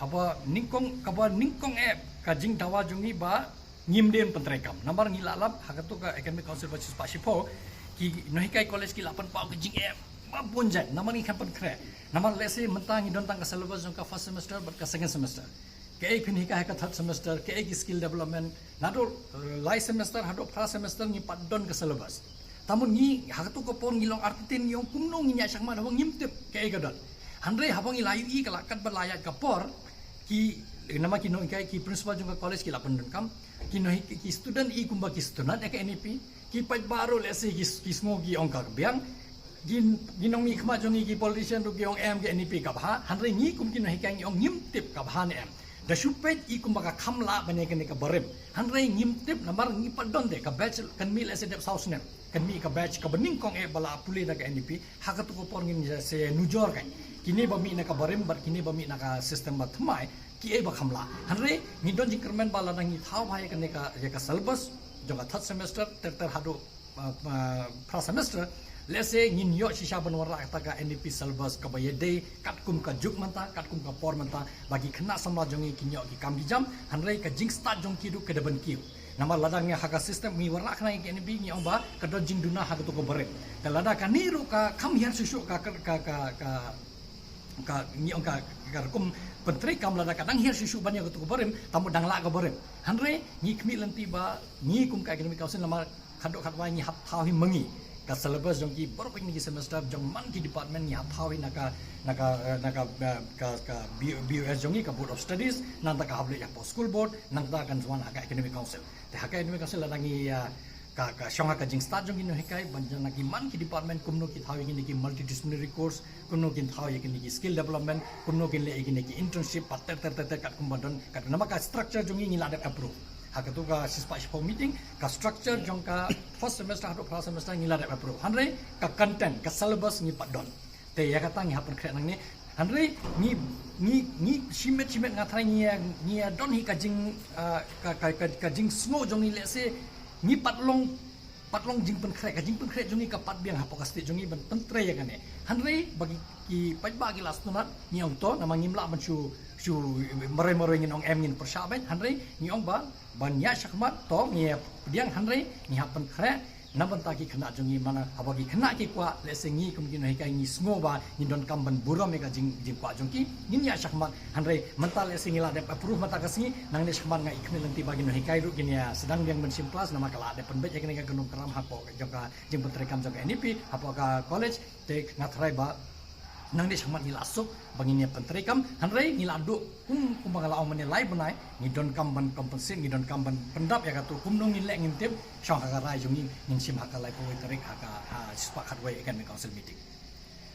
haba ningkong ka jing dawa jungi ba ngimden pentrekam nambar ngilalap hakatu ka academic council basis pasipo ki nohikai college ki lapan pau jing ba bonjat namar ni kampan kre namar lese mentang idon tang ka syllabus jong ka first semester but ka second semester ke phin hika ka third semester ke skill development nado lai semester hado first semester ni padon ka syllabus tamun ni hakatu ko pon ngilong artin yung kumno nginya sakma hawang ngimtep ke gadot handre habang ilayu I kalakat berlayat kapor ki nama kino kai ki principal jong college ki lapan kam kino ki student I kumba ki student ek NEP ki paj baru lese ki smo ki ongka biang ginong mi khma jong ki politician ru ki ong M ki NEP ka bha handre ni kum kino hikai ong ngim tip ka bha ne em da supet I kumba ka khamla bane ke ne ka barem handre ngim tip namar ngi padon de ka batch kan mi lese dep saus ne kan mi ka batch ka bening kong bala puli na ka NEP hakatu ko por ngin se nujor kai kini bami na ka barem bar kini bami na ka system ba thmai ki ba khamla hanre ni don jingkermen bala nang ni thau bhai ka ne ka syllabus jonga third semester ter hado first semester lese ngin yo shisha banwara ta ka NEP syllabus ka bayede katkum ka juk manta katkum ka por manta bagi khna samla jongi kinyo ki kam jam hanre ka jing start jong ki du ke deban ki nama ladangnya haka sistem mi warna khna ki NEP ni omba ka don jing duna haka to ko bare ka lada ka niru ka kham hian susu ka ni ongka kum pentri kam lada kadang hiar susu banyak tu barem tamu dang la ka barem hanre ni khmi lanti ba ni kum ka academic council nama khadok khatwa ni hap thau hi mangi ka syllabus jong ki borok ni semester jong man ki department ni hap thau hi naka BUS jongi ka board of studies nanta ka hable ya post school board nanta kan zwan haka academic council te haka academic council lada ngi ka shonga ka jing start jong ino hekai banjana ki man ki department kumno ki thawi ki multidisciplinary course kumno ki thawi ki skill development kumno ki le ki internship patter kat kumbadon kat nama ka structure jong ngi lada approve hakatu ka sispa for meeting ka structure jong ka first semester hado first semester ngi lada approve hanre ka content ka syllabus ngi padon te ya kata ngi hapen kre nang ni hanre ni shimet ngathai ngi don hi ka jing ka jing smo jong ni lese ni patlong jing pen krek jongi ka pat biang hapo kasti jongi ban pentre ya kane hanre bagi ki pajba ki last nat ni ong to nama ngimla ban su mere ngin ong em ngin pershaben hanre ni ong ba ban ya shakmat to ni biang hanre ni hapen krek naban ta ki khna jongi mana abagi khna ki kwa lese ngi kum ki noi kai ngi sngo ba ni don kam ban buro me ka jing kwa jongki nin ya shakmat hanre mental lese ngila de approve mata kasni nang ne shakmat ngai khme lanti bagi noi kai ru gini ya sedang biang ben simplas nama kala de penbet ya ka gunung keram hapo joka jing putre kam joka NEP hapo ka college te ngathrai ba nang de shakmat ngila asuk bagi ni pentre kam hanre ngila du kum bangala ong menilai benai ni don kam ban compensate ni don kam ban pendap ya katu kum nong ngilek ngintip syang ka rai jongi ngin sim hakalai po tarik haka sepakat we kan council meeting